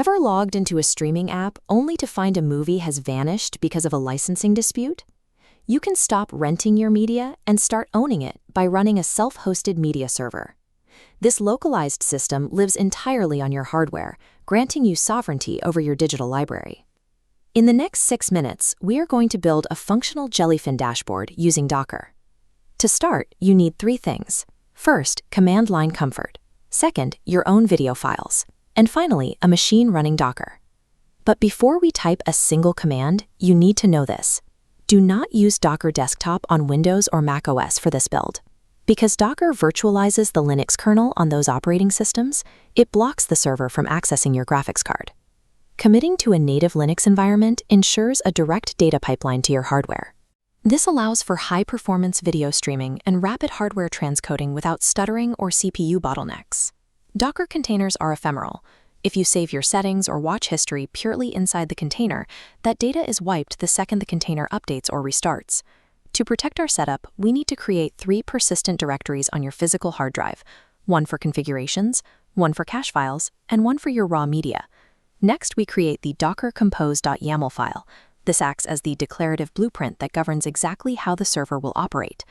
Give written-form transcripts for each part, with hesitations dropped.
Ever logged into a streaming app only to find a movie has vanished because of a licensing dispute? You can stop renting your media and start owning it by running a self-hosted media server. This localized system lives entirely on your hardware, granting you sovereignty over your digital library. In the next 6 minutes, we are going to build a functional Jellyfin dashboard using Docker. To start, you need 3 things. First, command line comfort. Second, your own video files. And finally, a machine running Docker. But before we type a single command, you need to know this. Do not use Docker Desktop on Windows or Mac OS for this build. Because Docker virtualizes the Linux kernel on those operating systems, it blocks the server from accessing your graphics card. Committing to a native Linux environment ensures a direct data pipeline to your hardware. This allows for high-performance video streaming and rapid hardware transcoding without stuttering or CPU bottlenecks. Docker containers are ephemeral. If you save your settings or watch history purely inside the container, that data is wiped the second the container updates or restarts. To protect our setup, we need to create 3 persistent directories on your physical hard drive, 1 for configurations, 1 for cache files, and 1 for your raw media. Next, we create the docker-compose.yaml file. This acts as the declarative blueprint that governs exactly how the server will operate.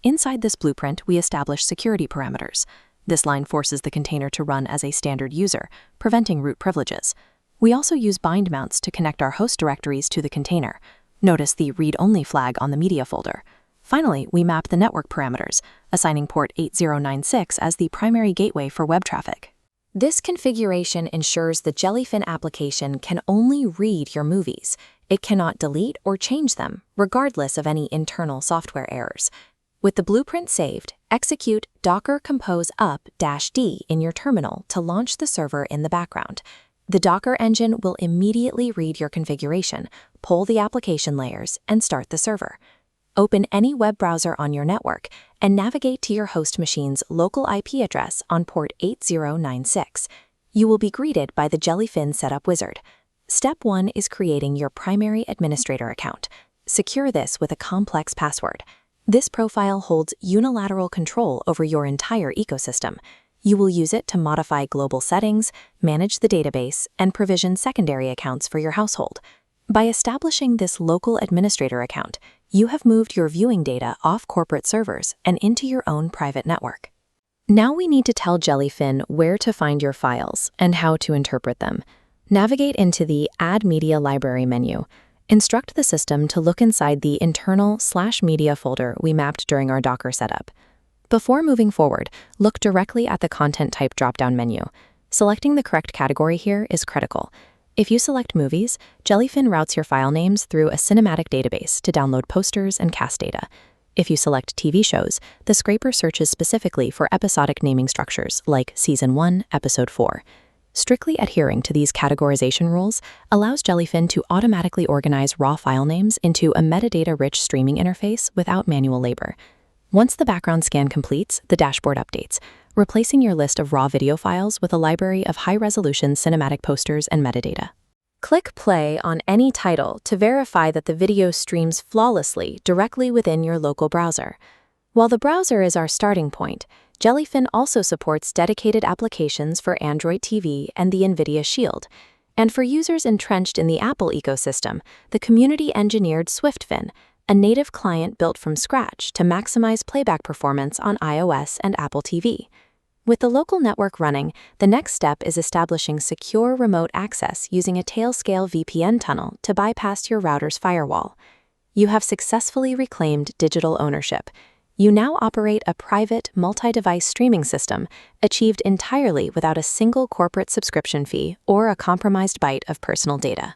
Inside this blueprint, we establish security parameters. This line forces the container to run as a standard user, preventing root privileges. We also use bind mounts to connect our host directories to the container. Notice the read-only flag on the media folder. Finally, we map the network parameters, assigning port 8096 as the primary gateway for web traffic. This configuration ensures the Jellyfin application can only read your movies. It cannot delete or change them, regardless of any internal software errors. With the blueprint saved, execute docker compose up-d in your terminal to launch the server in the background. The Docker engine will immediately read your configuration, pull the application layers, and start the server. Open any web browser on your network and navigate to your host machine's local IP address on port 8096. You will be greeted by the Jellyfin setup wizard. Step 1 is creating your primary administrator account. Secure this with a complex password. This profile holds unilateral control over your entire ecosystem. You will use it to modify global settings, manage the database, and provision secondary accounts for your household. By establishing this local administrator account, you have moved your viewing data off corporate servers and into your own private network. Now we need to tell Jellyfin where to find your files and how to interpret them. Navigate into the Add Media Library menu. Instruct the system to look inside the internal /media folder we mapped during our Docker setup. Before moving forward, look directly at the Content Type drop-down menu. Selecting the correct category here is critical. If you select movies, Jellyfin routes your file names through a cinematic database to download posters and cast data. If you select TV shows, the scraper searches specifically for episodic naming structures like Season 1, Episode 4. Strictly adhering to these categorization rules allows Jellyfin to automatically organize raw file names into a metadata-rich streaming interface without manual labor. Once the background scan completes, the dashboard updates, replacing your list of raw video files with a library of high-resolution cinematic posters and metadata. Click play on any title to verify that the video streams flawlessly directly within your local browser. While the browser is our starting point, Jellyfin also supports dedicated applications for Android TV and the NVIDIA Shield. And for users entrenched in the Apple ecosystem, the community-engineered Swiftfin, a native client built from scratch to maximize playback performance on iOS and Apple TV. With the local network running, the next step is establishing secure remote access using a Tailscale VPN tunnel to bypass your router's firewall. You have successfully reclaimed digital ownership. You now operate a private, multi-device streaming system achieved entirely without a single corporate subscription fee or a compromised byte of personal data.